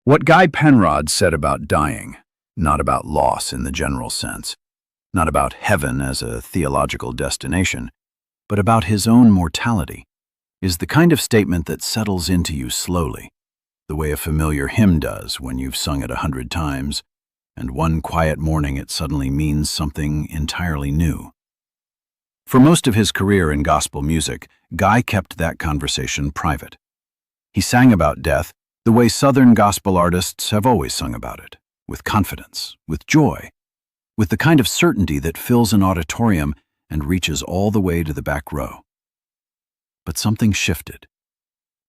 What Guy Penrod said about dying, not about loss in the general sense, not about heaven as a theological destination, but about his own mortality, is the kind of statement that settles into you slowly, the way a familiar hymn does when you've sung it 100 times, and one quiet morning it suddenly means something entirely new. For most of his career in gospel music, Guy kept that conversation private. He sang about death the way Southern gospel artists have always sung about it, with confidence, with joy, with the kind of certainty that fills an auditorium and reaches all the way to the back row. But something shifted,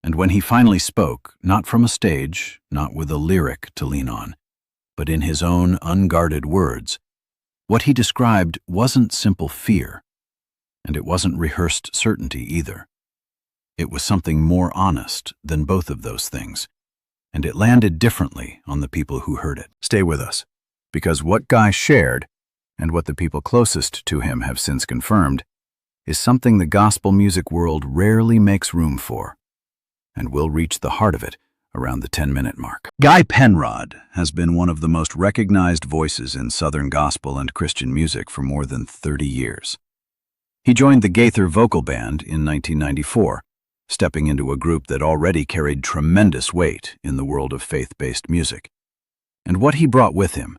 and when he finally spoke, not from a stage, not with a lyric to lean on, but in his own unguarded words, what he described wasn't simple fear, and it wasn't rehearsed certainty either. It was something more honest than both of those things, and it landed differently on the people who heard it. Stay with us, because what Guy shared, and what the people closest to him have since confirmed, is something the gospel music world rarely makes room for, and we'll reach the heart of it around the 10-minute mark. Guy Penrod has been one of the most recognized voices in Southern gospel and Christian music for more than 30 years. He joined the Gaither Vocal Band in 1994, stepping into a group that already carried tremendous weight in the world of faith-based music. And what he brought with him,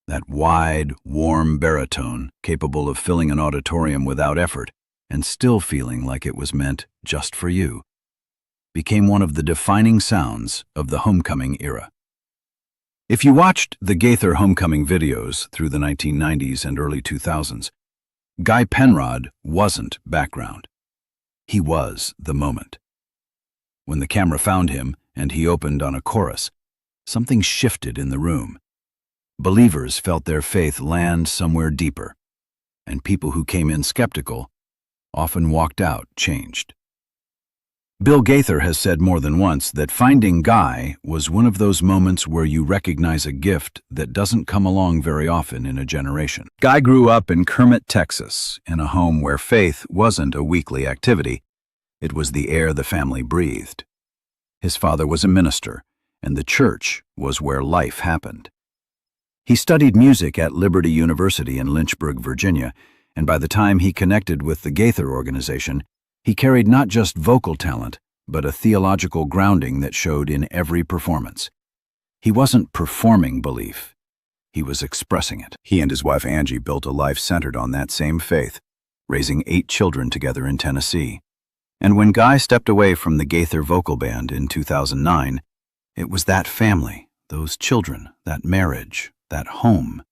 that wide, warm baritone capable of filling an auditorium without effort and still feeling like it was meant just for you, became one of the defining sounds of the homecoming era. If you watched the Gaither homecoming videos through the 1990s and early 2000s, Guy Penrod wasn't background. He was the moment. When the camera found him and he opened on a chorus, something shifted in the room. Believers felt their faith land somewhere deeper, and people who came in skeptical often walked out changed. Bill Gaither has said more than once that finding Guy was one of those moments where you recognize a gift that doesn't come along very often in a generation. Guy grew up in Kermit, Texas, in a home where faith wasn't a weekly activity. It was the air the family breathed. His father was a minister, and the church was where life happened. He studied music at Liberty University in Lynchburg, Virginia, and by the time he connected with the Gaither organization, he carried not just vocal talent, but a theological grounding that showed in every performance. He wasn't performing belief. He was expressing it. He and his wife Angie built a life centered on that same faith, raising 8 children together in Tennessee. And when Guy stepped away from the Gaither Vocal Band in 2009, it was that family, those children, that marriage, that home,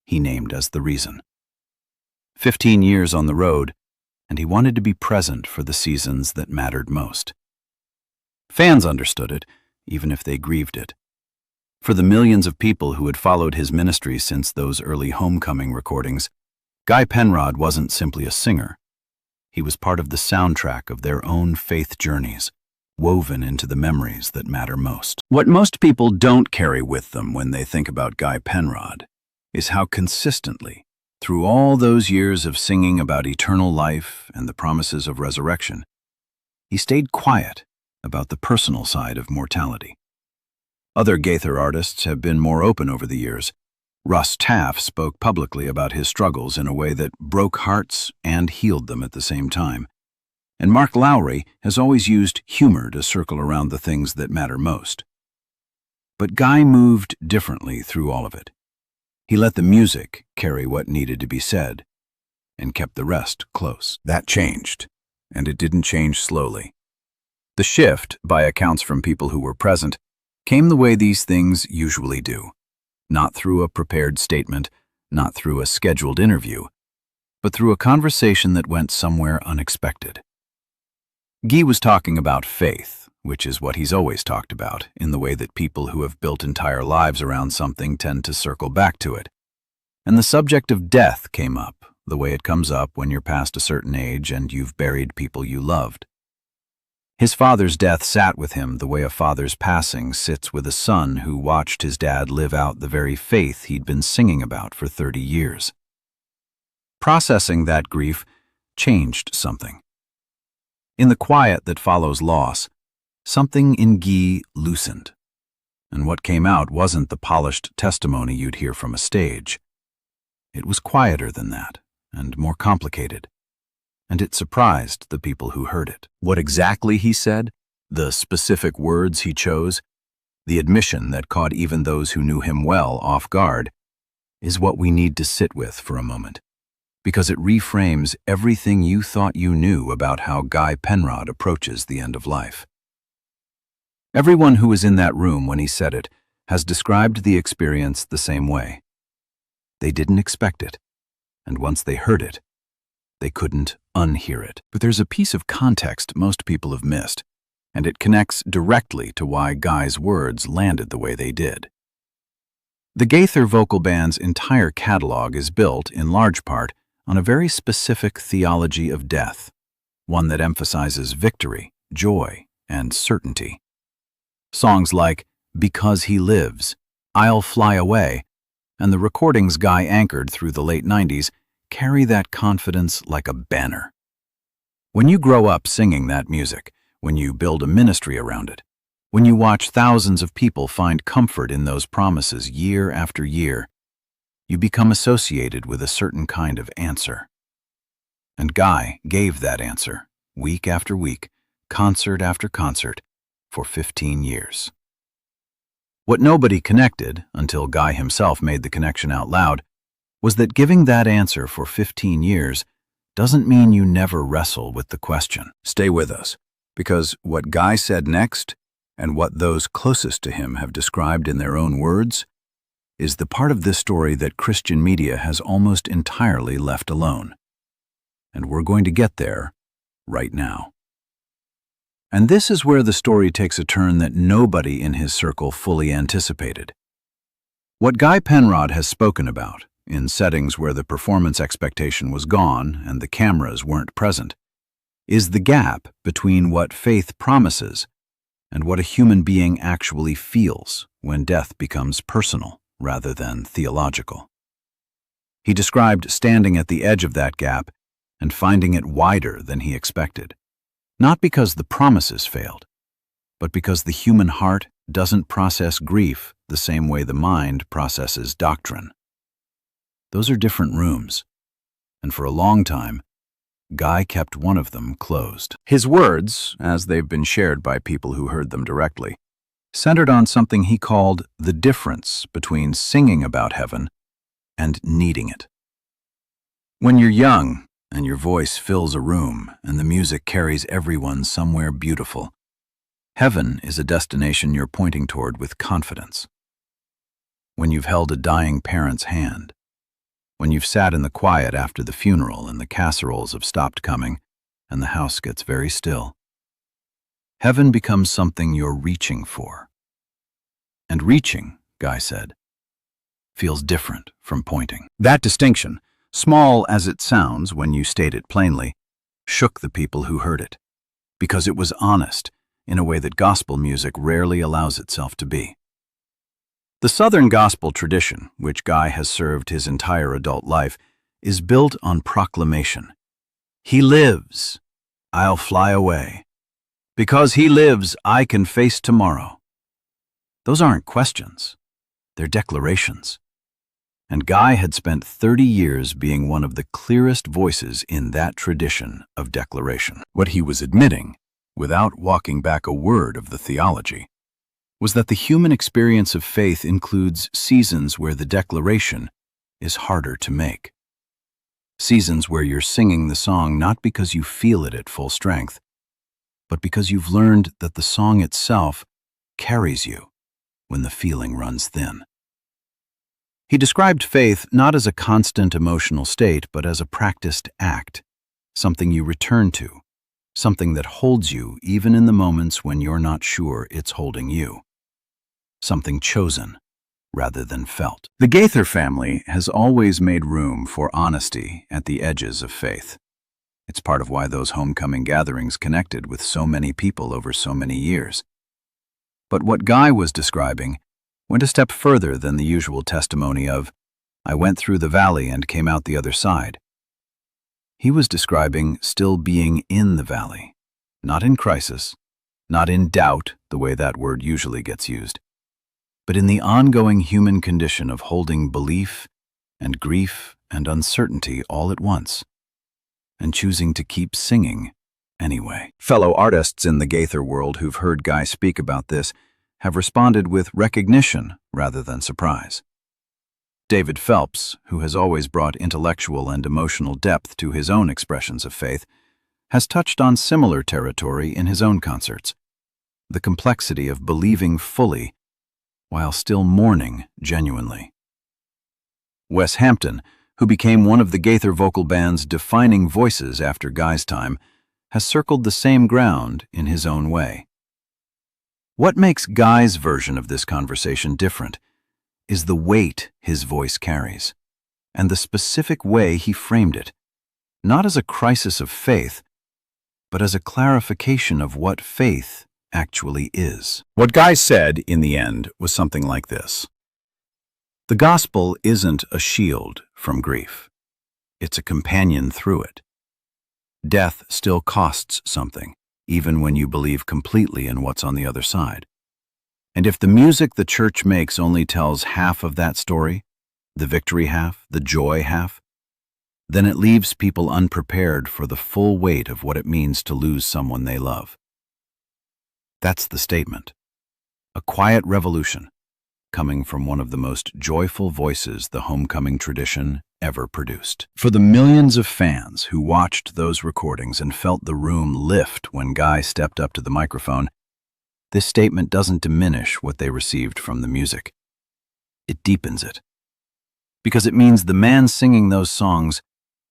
he named as the reason. 15 years on the road, and he wanted to be present for the seasons that mattered most. Fans understood it, even if they grieved it. For the millions of people who had followed his ministry since those early homecoming recordings, Guy Penrod wasn't simply a singer. He was part of the soundtrack of their own faith journeys, woven into the memories that matter most. What most people don't carry with them when they think about Guy Penrod is how consistently, through all those years of singing about eternal life and the promises of resurrection, he stayed quiet about the personal side of mortality. Other Gaither artists have been more open over the years. Russ Taff spoke publicly about his struggles in a way that broke hearts and healed them at the same time. And Mark Lowry has always used humor to circle around the things that matter most. But Guy moved differently through all of it. He let the music carry what needed to be said, and kept the rest close. That changed, and it didn't change slowly. The shift, by accounts from people who were present, came the way these things usually do. Not through a prepared statement, not through a scheduled interview, but through a conversation that went somewhere unexpected. Guy was talking about faith, which is what he's always talked about, in the way that people who have built entire lives around something tend to circle back to it. And the subject of death came up, the way it comes up when you're past a certain age and you've buried people you loved. His father's death sat with him the way a father's passing sits with a son who watched his dad live out the very faith he'd been singing about for 30 years. Processing that grief changed something. In the quiet that follows loss, something in Guy loosened. And what came out wasn't the polished testimony you'd hear from a stage. It was quieter than that, and more complicated. And it surprised the people who heard it. What exactly he said, the specific words he chose, the admission that caught even those who knew him well off guard, is what we need to sit with for a moment, because it reframes everything you thought you knew about how Guy Penrod approaches the end of life. Everyone who was in that room when he said it has described the experience the same way. They didn't expect it, and once they heard it, they couldn't unhear it. But there's a piece of context most people have missed, and it connects directly to why Guy's words landed the way they did. The Gaither Vocal Band's entire catalog is built, in large part, on a very specific theology of death, one that emphasizes victory, joy, and certainty. Songs like Because He Lives, I'll Fly Away, and the recordings Guy anchored through the late 90s carry that confidence like a banner. When you grow up singing that music, when you build a ministry around it, when you watch thousands of people find comfort in those promises year after year, you become associated with a certain kind of answer. And Guy gave that answer, week after week, concert after concert, for 15 years. What nobody connected, until Guy himself made the connection out loud, was that giving that answer for 15 years doesn't mean you never wrestle with the question. Stay with us, because what Guy said next, and what those closest to him have described in their own words, is the part of this story that Christian media has almost entirely left alone. And we're going to get there right now. And this is where the story takes a turn that nobody in his circle fully anticipated. What Guy Penrod has spoken about, in settings where the performance expectation was gone and the cameras weren't present, is the gap between what faith promises and what a human being actually feels when death becomes personal rather than theological. He described standing at the edge of that gap and finding it wider than he expected, not because the promises failed, but because the human heart doesn't process grief the same way the mind processes doctrine. Those are different rooms, and for a long time, Guy kept one of them closed. His words, as they've been shared by people who heard them directly, centered on something he called the difference between singing about heaven and needing it. When you're young and your voice fills a room and the music carries everyone somewhere beautiful, heaven is a destination you're pointing toward with confidence. When you've held a dying parent's hand, when you've sat in the quiet after the funeral and the casseroles have stopped coming and the house gets very still, heaven becomes something you're reaching for. And reaching, Guy said, feels different from pointing. That distinction, small as it sounds when you state it plainly, shook the people who heard it, because it was honest in a way that gospel music rarely allows itself to be. The Southern gospel tradition, which Guy has served his entire adult life, is built on proclamation. He lives, I'll fly away. Because he lives, I can face tomorrow. Those aren't questions, they're declarations. And Guy had spent 30 years being one of the clearest voices in that tradition of declaration. What he was admitting, without walking back a word of the theology, was that the human experience of faith includes seasons where the declaration is harder to make. Seasons where you're singing the song not because you feel it at full strength, but because you've learned that the song itself carries you when the feeling runs thin. He described faith not as a constant emotional state, but as a practiced act, something you return to, something that holds you even in the moments when you're not sure it's holding you. Something chosen rather than felt. The Gaither family has always made room for honesty at the edges of faith. It's part of why those homecoming gatherings connected with so many people over so many years. But what Guy was describing went a step further than the usual testimony of, I went through the valley and came out the other side. He was describing still being in the valley, not in crisis, not in doubt the way that word usually gets used, but in the ongoing human condition of holding belief and grief and uncertainty all at once, and choosing to keep singing anyway. Fellow artists in the Gaither world who've heard Guy speak about this have responded with recognition rather than surprise. David Phelps, who has always brought intellectual and emotional depth to his own expressions of faith, has touched on similar territory in his own concerts, the complexity of believing fully while still mourning genuinely. Wes Hampton, who became one of the Gaither Vocal Band's defining voices after Guy's time, has circled the same ground in his own way. What makes Guy's version of this conversation different is the weight his voice carries, and the specific way he framed it, not as a crisis of faith, but as a clarification of what faith actually is. What Guy said, in the end, was something like this: "The gospel isn't a shield from grief. It's a companion through it. Death still costs something, even when you believe completely in what's on the other side. And if the music the church makes only tells half of that story, the victory half, the joy half, then it leaves people unprepared for the full weight of what it means to lose someone they love." That's the statement. A quiet revolution, coming from one of the most joyful voices the homecoming tradition ever produced. For the millions of fans who watched those recordings and felt the room lift when Guy stepped up to the microphone, this statement doesn't diminish what they received from the music. It deepens it. Because it means the man singing those songs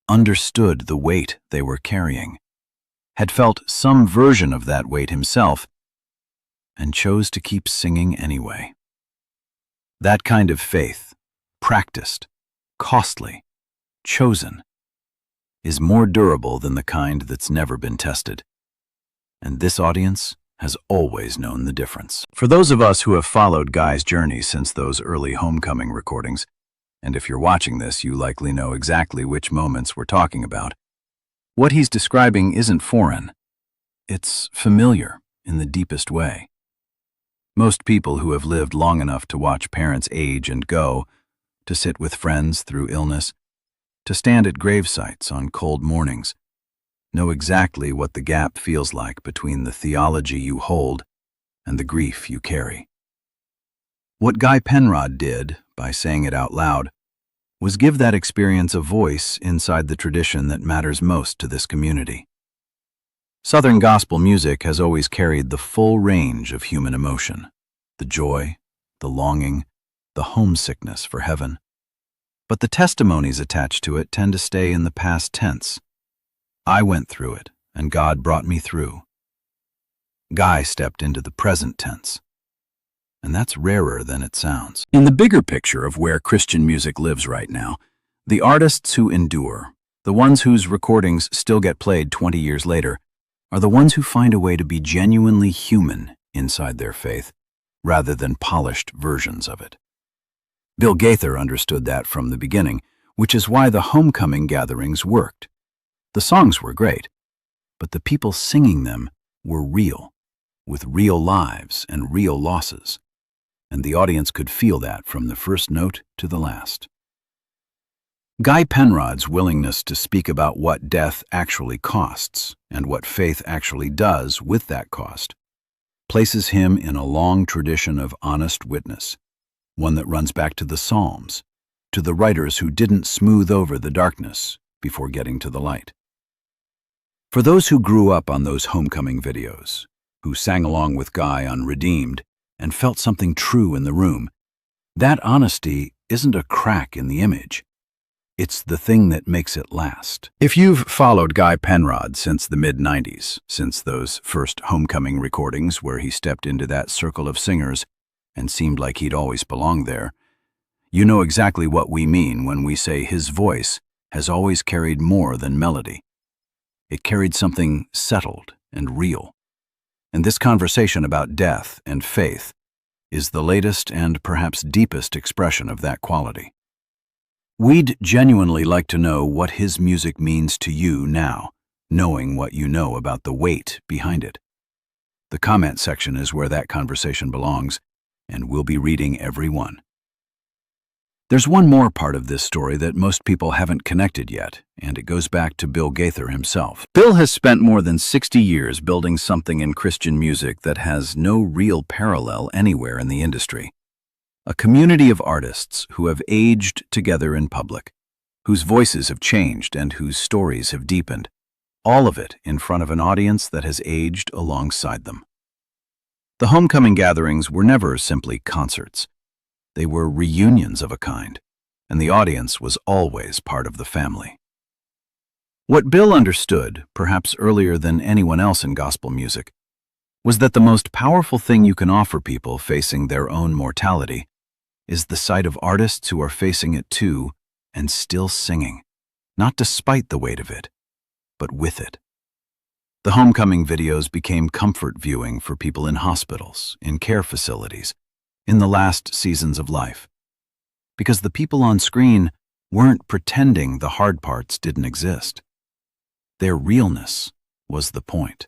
understood the weight they were carrying, had felt some version of that weight himself, and chose to keep singing anyway. That kind of faith, practiced, costly, chosen, is more durable than the kind that's never been tested. And this audience has always known the difference. For those of us who have followed Guy's journey since those early homecoming recordings, and if you're watching this, you likely know exactly which moments we're talking about, what he's describing isn't foreign. It's familiar in the deepest way. Most people who have lived long enough to watch parents age and go, to sit with friends through illness, to stand at gravesites on cold mornings, know exactly what the gap feels like between the theology you hold and the grief you carry. What Guy Penrod did, by saying it out loud, was give that experience a voice inside the tradition that matters most to this community. Southern gospel music has always carried the full range of human emotion, the joy, the longing, the homesickness for heaven. But the testimonies attached to it tend to stay in the past tense. I went through it, and God brought me through. Guy stepped into the present tense, and that's rarer than it sounds. In the bigger picture of where Christian music lives right now, the artists who endure, the ones whose recordings still get played 20 years later, are the ones who find a way to be genuinely human inside their faith, rather than polished versions of it. Bill Gaither understood that from the beginning, which is why the homecoming gatherings worked. The songs were great, but the people singing them were real, with real lives and real losses, and the audience could feel that from the first note to the last. Guy Penrod's willingness to speak about what death actually costs and what faith actually does with that cost places him in a long tradition of honest witness, one that runs back to the Psalms, to the writers who didn't smooth over the darkness before getting to the light. For those who grew up on those homecoming videos, who sang along with Guy on Redeemed and felt something true in the room, that honesty isn't a crack in the image. It's the thing that makes it last. If you've followed Guy Penrod since the mid-90s, since those first homecoming recordings where he stepped into that circle of singers and seemed like he'd always belonged there, you know exactly what we mean when we say his voice has always carried more than melody. It carried something settled and real. And this conversation about death and faith is the latest and perhaps deepest expression of that quality. We'd genuinely like to know what his music means to you now, knowing what you know about the weight behind it. The comment section is where that conversation belongs, and we'll be reading every one. There's one more part of this story that most people haven't connected yet, and it goes back to Bill Gaither himself. Bill has spent more than 60 years building something in Christian music that has no real parallel anywhere in the industry. A community of artists who have aged together in public, whose voices have changed and whose stories have deepened, all of it in front of an audience that has aged alongside them. The homecoming gatherings were never simply concerts. They were reunions of a kind, and the audience was always part of the family. What Bill understood, perhaps earlier than anyone else in gospel music, was that the most powerful thing you can offer people facing their own mortality is the sight of artists who are facing it too and still singing, not despite the weight of it, but with it. The homecoming videos became comfort viewing for people in hospitals, in care facilities, in the last seasons of life, because the people on screen weren't pretending the hard parts didn't exist. Their realness was the point.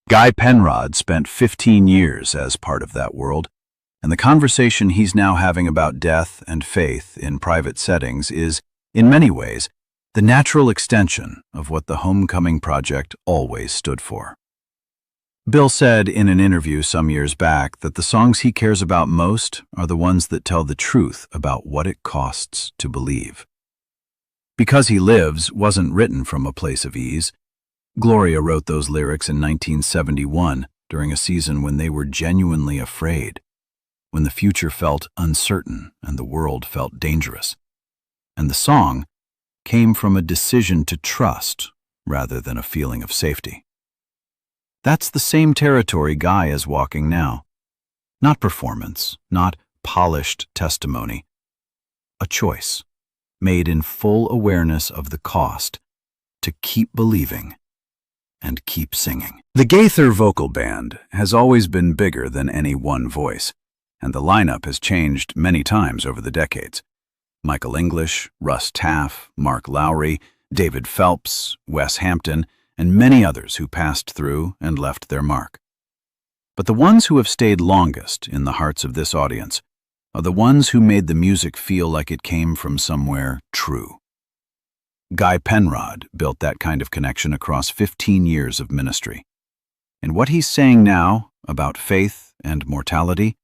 Guy Penrod spent 15 years as part of that world, and the conversation he's now having about death and faith in private settings is, in many ways, the natural extension of what the Homecoming Project always stood for. Bill said in an interview some years back that the songs he cares about most are the ones that tell the truth about what it costs to believe. Because He Lives wasn't written from a place of ease. Gloria wrote those lyrics in 1971 during a season when they were genuinely afraid, when the future felt uncertain and the world felt dangerous. And the song came from a decision to trust rather than a feeling of safety. That's the same territory Guy is walking now. Not performance, not polished testimony. A choice, made in full awareness of the cost, to keep believing and keep singing. The Gaither Vocal Band has always been bigger than any one voice, and the lineup has changed many times over the decades. Michael English, Russ Taff, Mark Lowry, David Phelps, Wes Hampton, and many others who passed through and left their mark. But the ones who have stayed longest in the hearts of this audience are the ones who made the music feel like it came from somewhere true. Guy Penrod built that kind of connection across 15 years of ministry. And what he's saying now about faith and mortality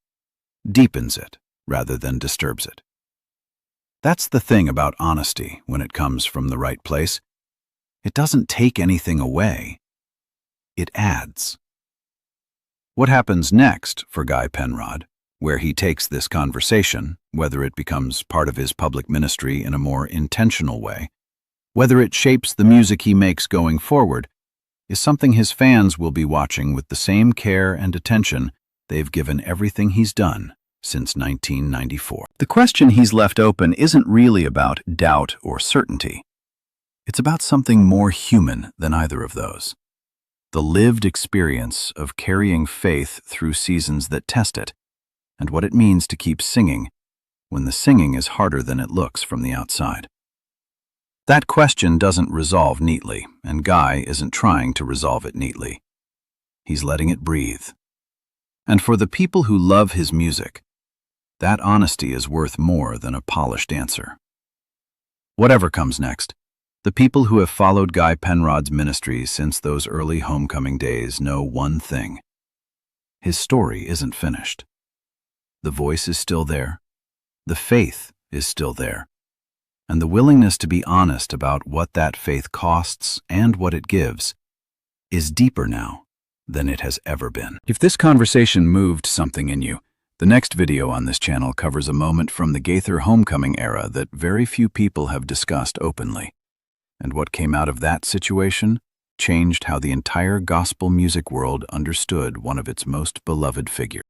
deepens it rather than disturbs it. That's the thing about honesty when it comes from the right place. It doesn't take anything away. It adds. What happens next for Guy Penrod, where he takes this conversation, whether it becomes part of his public ministry in a more intentional way, whether it shapes the music he makes going forward, is something his fans will be watching with the same care and attention they've given everything he's done since 1994. The question he's left open isn't really about doubt or certainty. It's about something more human than either of those. The lived experience of carrying faith through seasons that test it, and what it means to keep singing when the singing is harder than it looks from the outside. That question doesn't resolve neatly, and Guy isn't trying to resolve it neatly. He's letting it breathe. And for the people who love his music, that honesty is worth more than a polished answer. Whatever comes next, the people who have followed Guy Penrod's ministry since those early homecoming days know one thing. His story isn't finished. The voice is still there. The faith is still there. And the willingness to be honest about what that faith costs and what it gives is deeper now than it has ever been. If this conversation moved something in you, the next video on this channel covers a moment from the Gaither homecoming era that very few people have discussed openly. And what came out of that situation changed how the entire gospel music world understood one of its most beloved figures.